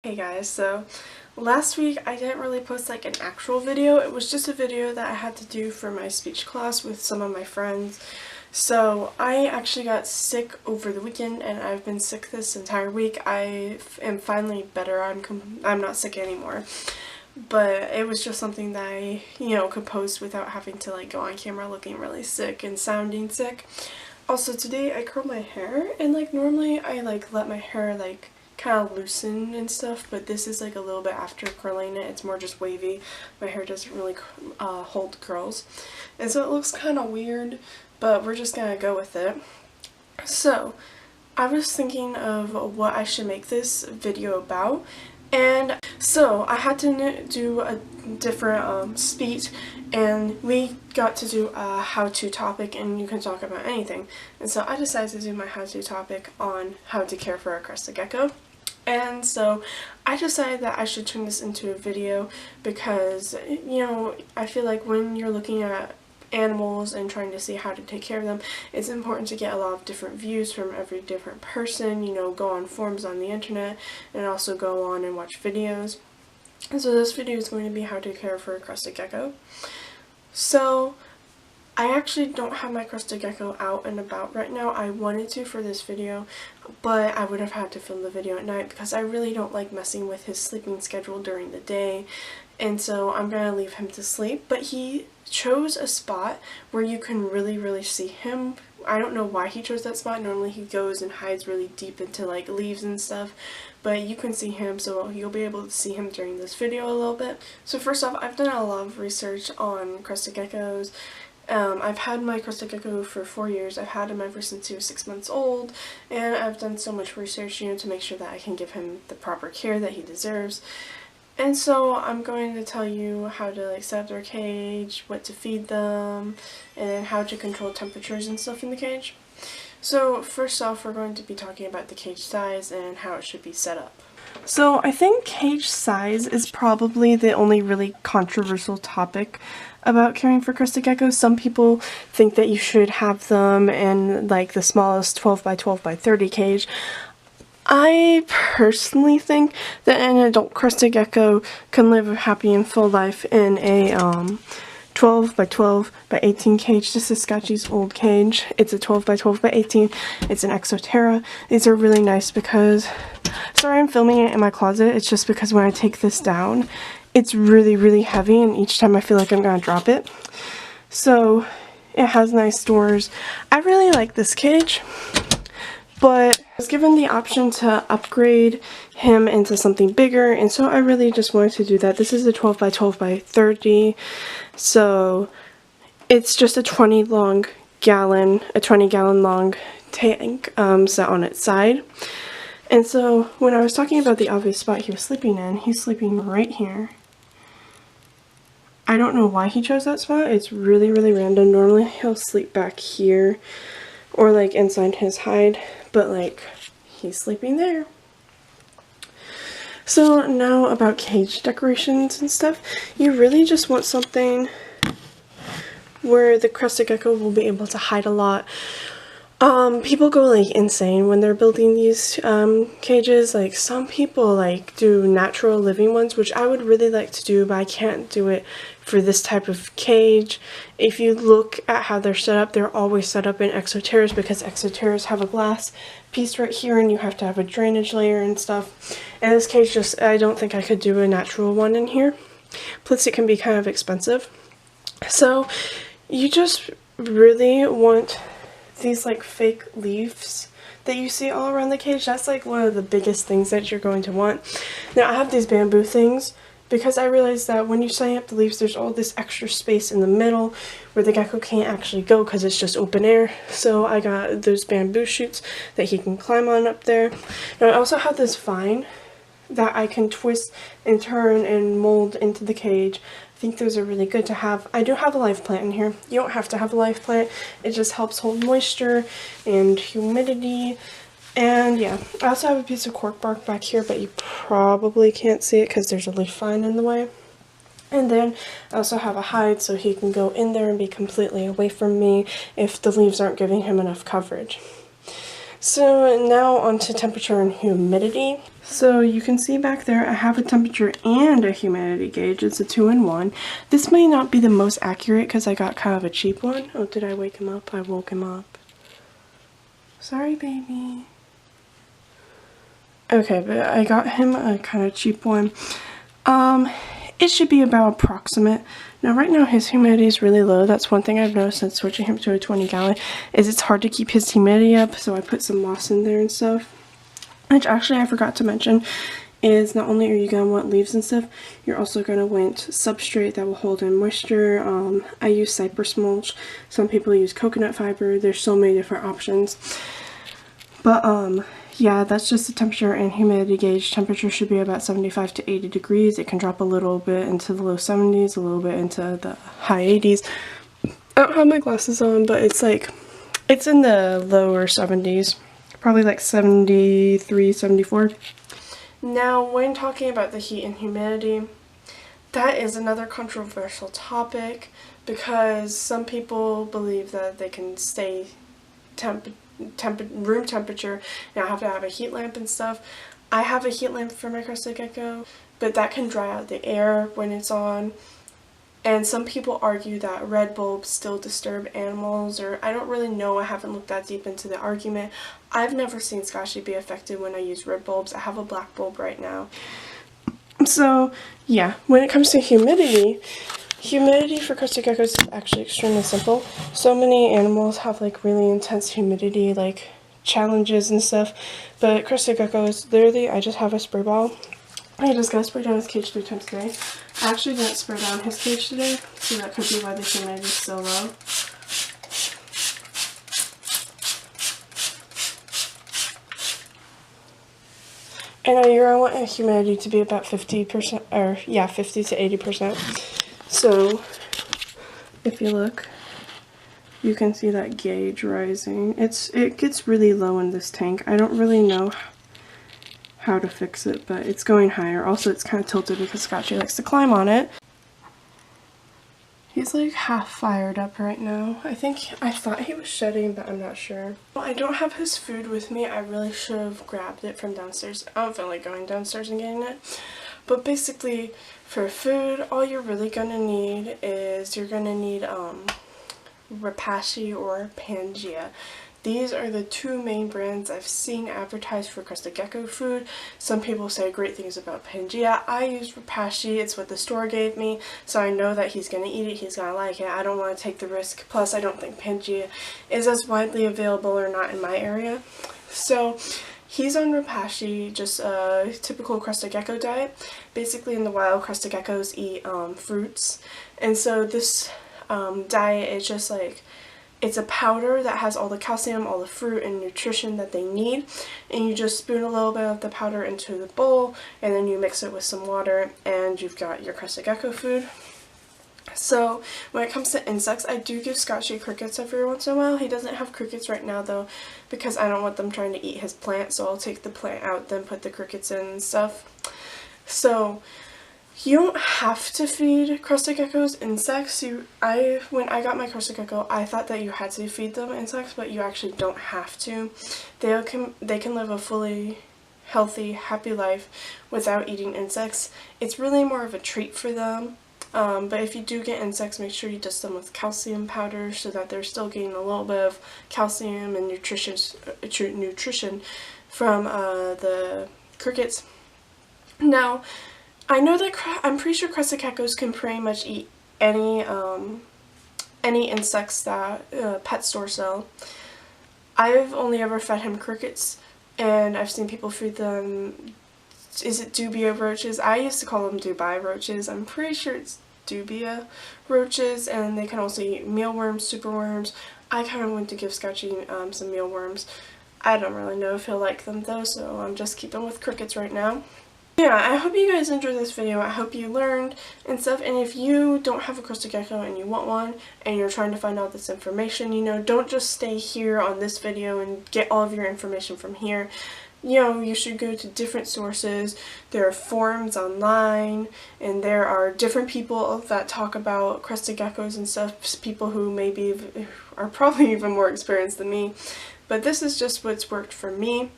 Hey guys, so last week I didn't really post like an actual video. It was just a video that I had to do for my speech class with some of my friends. So I actually got sick over the weekend and I've been sick this entire week. I am finally better. I'm not sick anymore. But it was just something that I, could post without having to like go on camera looking really sick and sounding sick. Also today I curled my hair and like normally I like let my hair like kind of loosen and stuff, but this is like a little bit after curling it. It's more just wavy. My hair doesn't really hold curls, and so it looks kind of weird, but we're just gonna go with it. So I was thinking of what I should make this video about, and so I had to do a different speech, and we got to do a how-to topic, and you can talk about anything. And so I decided to do my how-to topic on how to care for a crested gecko. And so I decided that I should turn this into a video because, I feel like when you're looking at animals and trying to see how to take care of them, it's important to get a lot of different views from every different person, go on forums on the internet and also go on and watch videos. And so this video is going to be how to care for a crested gecko. So I actually don't have my crested gecko out and about right now. I wanted to for this video, but I would have had to film the video at night because I really don't like messing with his sleeping schedule during the day, and so I'm gonna leave him to sleep. But he chose a spot where you can really see him. I don't know why he chose that spot. Normally he goes and hides really deep into like leaves and stuff, but you can see him, so you'll be able to see him during this video a little bit. So first off, I've done a lot of research on crested geckos. I've had my crested gecko for 4 years. I've had him ever since he was 6 months old, and I've done so much research, to make sure that I can give him the proper care that he deserves. And so I'm going to tell you how to like set up their cage, what to feed them, and how to control temperatures and stuff in the cage. So first off, we're going to be talking about the cage size and how it should be set up. So I think cage size is probably the only really controversial topic about caring for crested geckos. Some people think that you should have them in like the smallest 12 by 12 by 30 cage. I personally think that an adult crested gecko can live a happy and full life in a 12 by 12 by 18 cage. This is Scotchy's old cage. It's a 12 by 12 by 18. It's an Exoterra. These are really nice because, sorry I'm filming it in my closet, it's just because when I take this down, it's really heavy, and each time I feel like I'm gonna drop it. So it has nice doors. I really like this cage, but I was given the option to upgrade him into something bigger, and so I really just wanted to do that. This is a 12 by 12 by 30, so it's just a 20 gallon long tank set on its side. And so when I was talking about the obvious spot he was sleeping in, he's sleeping right here. I don't know why he chose that spot. It's really random. Normally he'll sleep back here or like inside his hide, but like he's sleeping there. So now about cage decorations and stuff. You really just want something where the crested gecko will be able to hide a lot. People go like insane when they're building these cages. Like some people like do natural living ones, which I would really like to do, but I can't do it for this type of cage. If you look at how they're set up, they're always set up in Exoterras because Exoterras have a glass piece right here and you have to have a drainage layer and stuff. And this cage just, I don't think I could do a natural one in here. Plus it can be kind of expensive. So you just really want these like fake leaves that you see all around the cage. That's like one of the biggest things that you're going to want. Now I have these bamboo things because I realized that when you sign up the leaves, there's all this extra space in the middle where the gecko can't actually go because it's just open air. So I got those bamboo shoots that he can climb on up there. Now I also have this vine that I can twist and turn and mold into the cage. I think those are really good to have. I do have a live plant in here. You don't have to have a live plant. It just helps hold moisture and humidity. And yeah, I also have a piece of cork bark back here, but you probably can't see it because there's a leaf vine in the way. And then I also have a hide so he can go in there and be completely away from me if the leaves aren't giving him enough coverage. So now on to temperature and humidity. So you can see back there I have a temperature and a humidity gauge. It's a 2-in-1. This may not be the most accurate because I got kind of a cheap one. Oh, did I wake him up? I woke him up. Sorry, baby. Okay, but I got him a kind of cheap one. It should be about approximate. Now right now his humidity is really low. That's one thing I've noticed since switching him to a 20-gallon is it's hard to keep his humidity up, so I put some moss in there and stuff. Which actually I forgot to mention is not only are you going to want leaves and stuff, you're also going to want substrate that will hold in moisture. I use cypress mulch. Some people use coconut fiber. There's so many different options. But yeah, that's just the temperature and humidity gauge. Temperature should be about 75 to 80 degrees. It can drop a little bit into the low 70s, a little bit into the high 80s. I don't have my glasses on, but it's like, it's in the lower 70s. Probably like 73, 74. Now, when talking about the heat and humidity, that is another controversial topic because some people believe that they can stay room temperature and I have to have a heat lamp and stuff. I have a heat lamp for my Crested Gecko, but that can dry out the air when it's on. And some people argue that red bulbs still disturb animals, or I don't really know, I haven't looked that deep into the argument. I've never seen Scotchy be affected when I use red bulbs. I have a black bulb right now. So yeah, when it comes to humidity for Crested Geckos is actually extremely simple. So many animals have like really intense humidity like challenges and stuff, but Crested Geckos, literally I just have a spray bottle. I just gotta spray down his cage 3 times a day. I actually didn't spray down his cage today, so that could be why the humidity is so low. And I want a humidity to be about 50%, or yeah, 50 to 80%. So if you look, you can see that gauge rising. It gets really low in this tank. I don't really know how to fix it, but it's going higher. Also, it's kind of tilted because Scotchy likes to climb on it. He's like half fired up right now. I thought he was shedding, but I'm not sure. Well, I don't have his food with me. I really should have grabbed it from downstairs. I don't feel like going downstairs and getting it. But basically, for food, all you're really gonna need is you're gonna need Repashy or Pangea. These are the 2 main brands I've seen advertised for Crested Gecko food. Some people say great things about Pangea. I use Repashy. It's what the store gave me, so I know that he's going to eat it, he's going to like it. I don't want to take the risk. Plus, I don't think Pangea is as widely available or not in my area. So, he's on Repashy, just a typical Crested Gecko diet. Basically, in the wild, Crested Geckos eat fruits. And so this diet is just like, it's a powder that has all the calcium, all the fruit and nutrition that they need, and you just spoon a little bit of the powder into the bowl and then you mix it with some water and you've got your Crested Gecko food. So when it comes to insects, I do give Scotchy crickets every once in a while. He doesn't have crickets right now though because I don't want them trying to eat his plant, so I'll take the plant out, then put the crickets in and stuff. So you don't have to feed Crested Geckos insects. When I got my Crested Gecko, I thought that you had to feed them insects, but you actually don't have to. They can live a fully healthy, happy life without eating insects. It's really more of a treat for them. But if you do get insects, make sure you dust them with calcium powder so that they're still getting a little bit of calcium and nutrition from the crickets. Now, I know that I'm pretty sure Crested Geckos can pretty much eat any insects that pet stores sell. I've only ever fed him crickets, and I've seen people feed them, is it dubia roaches? I used to call them Dubai roaches. I'm pretty sure it's dubia roaches, and they can also eat mealworms, superworms. I kind of want to give Scotchy some mealworms. I don't really know if he'll like them though, so I'm just keeping with crickets right now. Yeah, I hope you guys enjoyed this video. I hope you learned and stuff, and if you don't have a Crested Gecko and you want one and you're trying to find out this information, you know, don't just stay here on this video and get all of your information from here. You know, you should go to different sources. There are forums online, and there are different people that talk about Crested Geckos and stuff, people who maybe are probably even more experienced than me. but this is just what's worked for me.